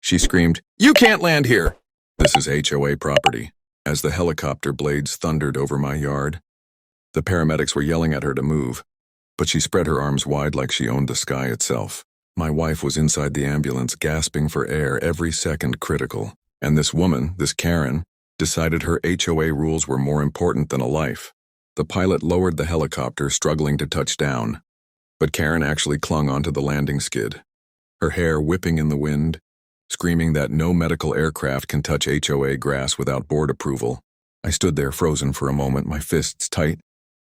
She screamed, "You can't land here!" This is HOA property. As the helicopter blades thundered over my yard, the paramedics were yelling at her to move, but she spread her arms wide like she owned the sky itself. My wife was inside the ambulance, gasping for air, every second critical. And this woman, this Karen, decided her HOA rules were more important than a life. The pilot lowered the helicopter, struggling to touch down, but Karen actually clung onto the landing skid, her hair whipping in the wind, screaming that no medical aircraft can touch HOA grass without board approval. I stood there frozen for a moment, my fists tight,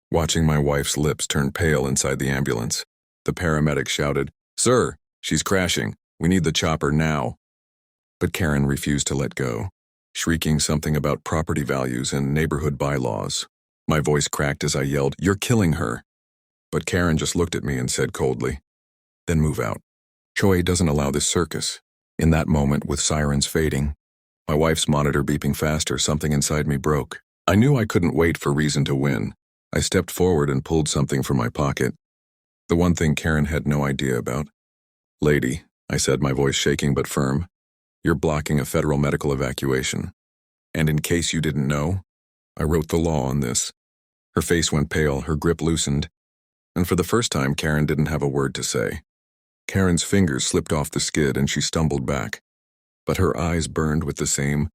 watching my wife's lips turn pale inside the ambulance. The paramedic shouted, "Sir, she's crashing. We need the chopper now." But Karen refused to let go, shrieking something about property values and neighborhood bylaws. My voice cracked as I yelled, "You're killing her." But Karen just looked at me and said coldly, "Then move out. HOA doesn't allow this circus." In that moment, with sirens fading, my wife's monitor beeping faster, something inside me broke. I knew I couldn't wait for reason to win. I stepped forward and pulled something from my pocket. The one thing Karen had no idea about. "Lady," I said, my voice shaking but firm, "you're blocking a federal medical evacuation. And in case you didn't know, I wrote the law on this." Her face went pale, her grip loosened, and for the first time, Karen didn't have a word to say. Karen's fingers slipped off the skid and she stumbled back, but her eyes burned with the same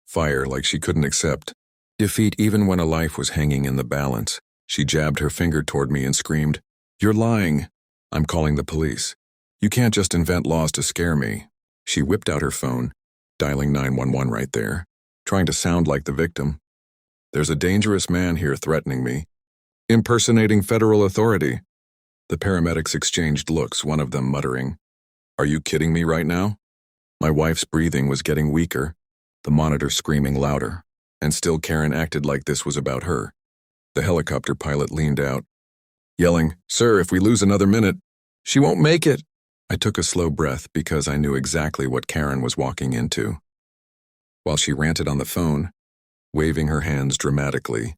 fire, like she couldn't accept defeat even when a life was hanging in the balance. She jabbed her finger toward me and screamed, "You're lying. I'm calling the police. You can't just invent laws to scare me." She whipped out her phone, dialing 911 right there, trying to sound like the victim. "There's a dangerous man here threatening me, impersonating federal authority." The paramedics exchanged looks, one of them muttering, "Are you kidding me right now?" My wife's breathing was getting weaker, the monitor screaming louder, and still Karen acted like this was about her. The helicopter pilot leaned out, yelling, "Sir, if we lose another minute, she won't make it." I took a slow breath because I knew exactly what Karen was walking into. While she ranted on the phone, waving her hands dramatically,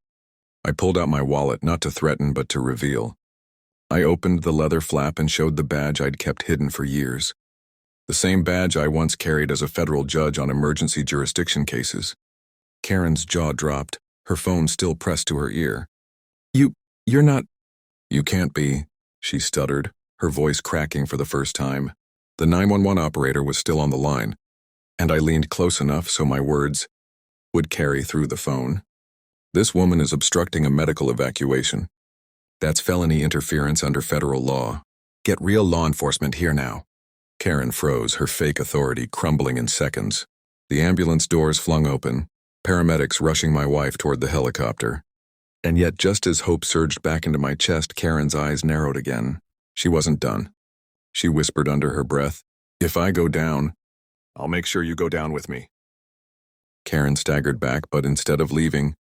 I pulled out my wallet, not to threaten but to reveal. I opened the leather flap and showed the badge I'd kept hidden for years. The same badge I once carried as a federal judge on emergency jurisdiction cases. Karen's jaw dropped, her phone still pressed to her ear. You're not..." "You can't be," she stuttered, her voice cracking for the first time. The 911 operator was still on the line, and I leaned close enough so my words would carry through the phone. "This woman is obstructing a medical evacuation. That's felony interference under federal law. Get real law enforcement here now." Karen froze, her fake authority crumbling in seconds. The ambulance doors flung open, paramedics rushing my wife toward the helicopter. And yet, just as hope surged back into my chest, Karen's eyes narrowed again. She wasn't done. She whispered under her breath, "If I go down, I'll make sure you go down with me." Karen staggered back, but instead of leaving,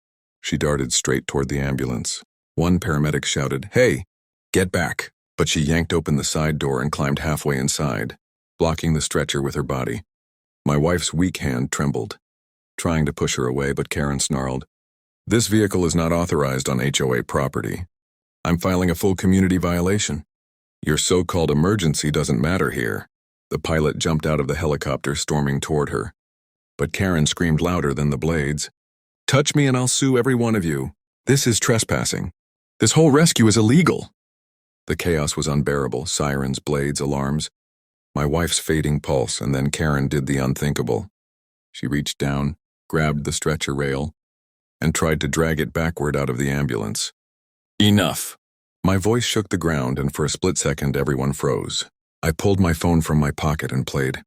she darted straight toward the ambulance. One paramedic shouted, "Hey, get back!" But she yanked open the side door and climbed halfway inside, blocking the stretcher with her body. My wife's weak hand trembled, trying to push her away, but Karen snarled, "This vehicle is not authorized on HOA property. I'm filing a full community violation. Your so-called emergency doesn't matter here." The pilot jumped out of the helicopter, storming toward her. But Karen screamed louder than the blades, "Touch me and I'll sue every one of you. This is trespassing. This whole rescue is illegal." The chaos was unbearable, sirens, blades, alarms, my wife's fading pulse, and then Karen did the unthinkable. She reached down, grabbed the stretcher rail, and tried to drag it backward out of the ambulance. "Enough!" My voice shook the ground, and for a split second everyone froze. I pulled my phone from my pocket and played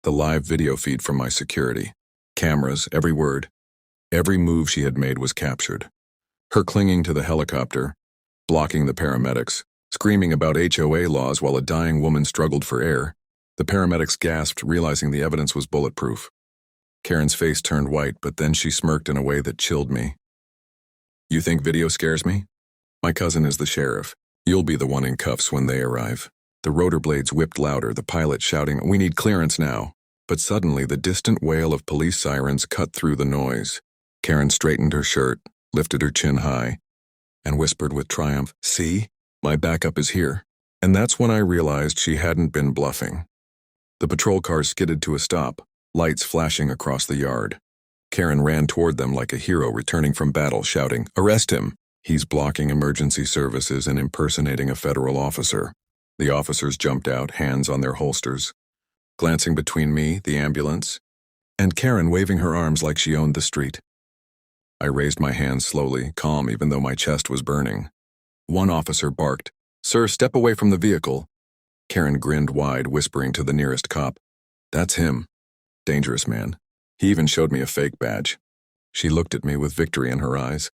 the live video feed from my security. Cameras, every word, every move she had made was captured. Her clinging to the helicopter, blocking the paramedics, screaming about HOA laws while a dying woman struggled for air. The paramedics gasped, realizing the evidence was bulletproof. Karen's face turned white, but then she smirked in a way that chilled me. "You think video scares me? My cousin is the sheriff. You'll be the one in cuffs when they arrive." The rotor blades whipped louder, the pilot shouting, "We need clearance now." But suddenly the distant wail of police sirens cut through the noise. Karen straightened her shirt, lifted her chin high, and whispered with triumph, "See? My backup is here." And that's when I realized she hadn't been bluffing. The patrol car skidded to a stop, lights flashing across the yard. Karen ran toward them like a hero returning from battle, shouting, "Arrest him! He's blocking emergency services and impersonating a federal officer." The officers jumped out, hands on their holsters, glancing between me, the ambulance, and Karen waving her arms like she owned the street. I raised my hands slowly, calm even though my chest was burning. One officer barked, "Sir, step away from the vehicle." Karen grinned wide, whispering to the nearest cop, "That's him. Dangerous man. He even showed me a fake badge." She looked at me with victory in her eyes.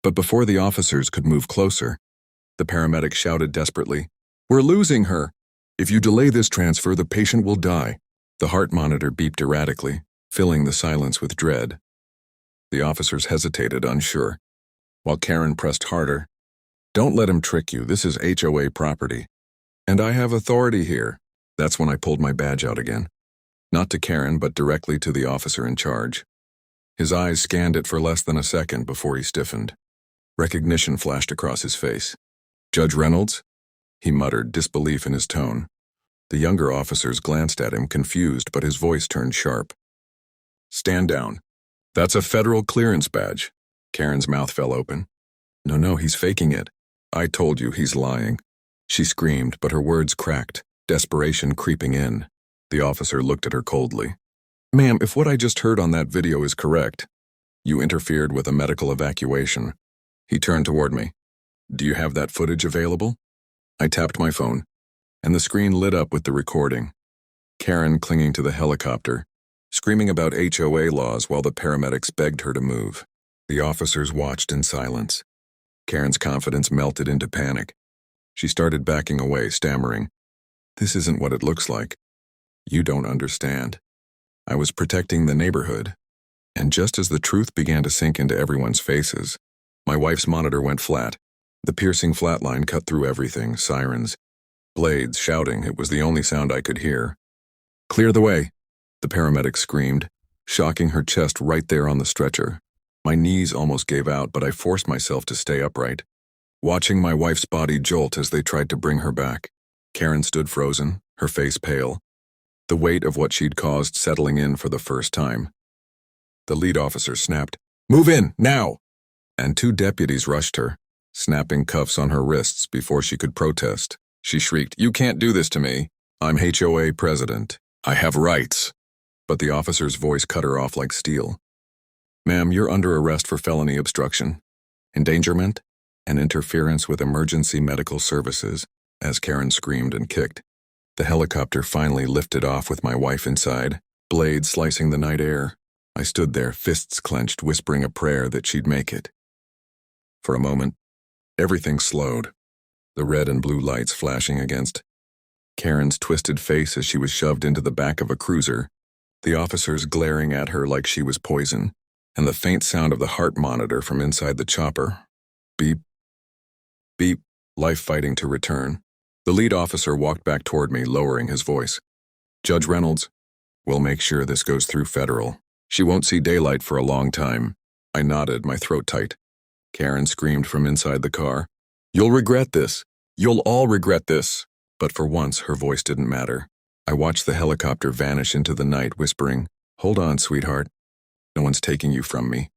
But before the officers could move closer, the paramedic shouted desperately, "We're losing her. If you delay this transfer, the patient will die." The heart monitor beeped erratically, filling the silence with dread. The officers hesitated, unsure, while Karen pressed harder. "Don't let him trick you. This is HOA property. And I have authority here." That's when I pulled my badge out again. Not to Karen, but directly to the officer in charge. His eyes scanned it for less than a second before he stiffened. Recognition flashed across his face. "Judge Reynolds?" He muttered, disbelief in his tone. The younger officers glanced at him, confused, but his voice turned sharp. "Stand down. That's a federal clearance badge." Karen's mouth fell open. No, he's faking it. "I told you he's lying." She screamed, but her words cracked, desperation creeping in. The officer looked at her coldly. "Ma'am, if what I just heard on that video is correct, you interfered with a medical evacuation." He turned toward me. "Do you have that footage available?" I tapped my phone, and the screen lit up with the recording. Karen clinging to the helicopter, screaming about HOA laws while the paramedics begged her to move. The officers watched in silence. Karen's confidence melted into panic. She started backing away, stammering, "This isn't what it looks like. You don't understand. I was protecting the neighborhood." And just as the truth began to sink into everyone's faces, my wife's monitor went flat. The piercing flatline cut through everything, sirens, blades, shouting. It was the only sound I could hear. "Clear the way," the paramedic screamed, shocking her chest right there on the stretcher. My knees almost gave out, but I forced myself to stay upright, watching my wife's body jolt as they tried to bring her back. Karen stood frozen, her face pale, the weight of what she'd caused settling in for the first time. The lead officer snapped, "Move in, now!" And two deputies rushed her, snapping cuffs on her wrists before she could protest. She shrieked, "You can't do this to me. I'm HOA president. I have rights." But the officer's voice cut her off like steel. "Ma'am, you're under arrest for felony obstruction, endangerment, and interference with emergency medical services," as Karen screamed and kicked. The helicopter finally lifted off with my wife inside, blades slicing the night air. I stood there, fists clenched, whispering a prayer that she'd make it. For a moment, everything slowed, the red and blue lights flashing against Karen's twisted face as she was shoved into the back of a cruiser, the officers glaring at her like she was poison, and the faint sound of the heart monitor from inside the chopper. Beep, beep, life fighting to return. The lead officer walked back toward me, lowering his voice. "Judge Reynolds, we'll make sure this goes through federal. She won't see daylight for a long time." I nodded, my throat tight. Karen screamed from inside the car, "You'll regret this. You'll all regret this." But for once, her voice didn't matter. I watched the helicopter vanish into the night, whispering, "Hold on, sweetheart. No one's taking you from me."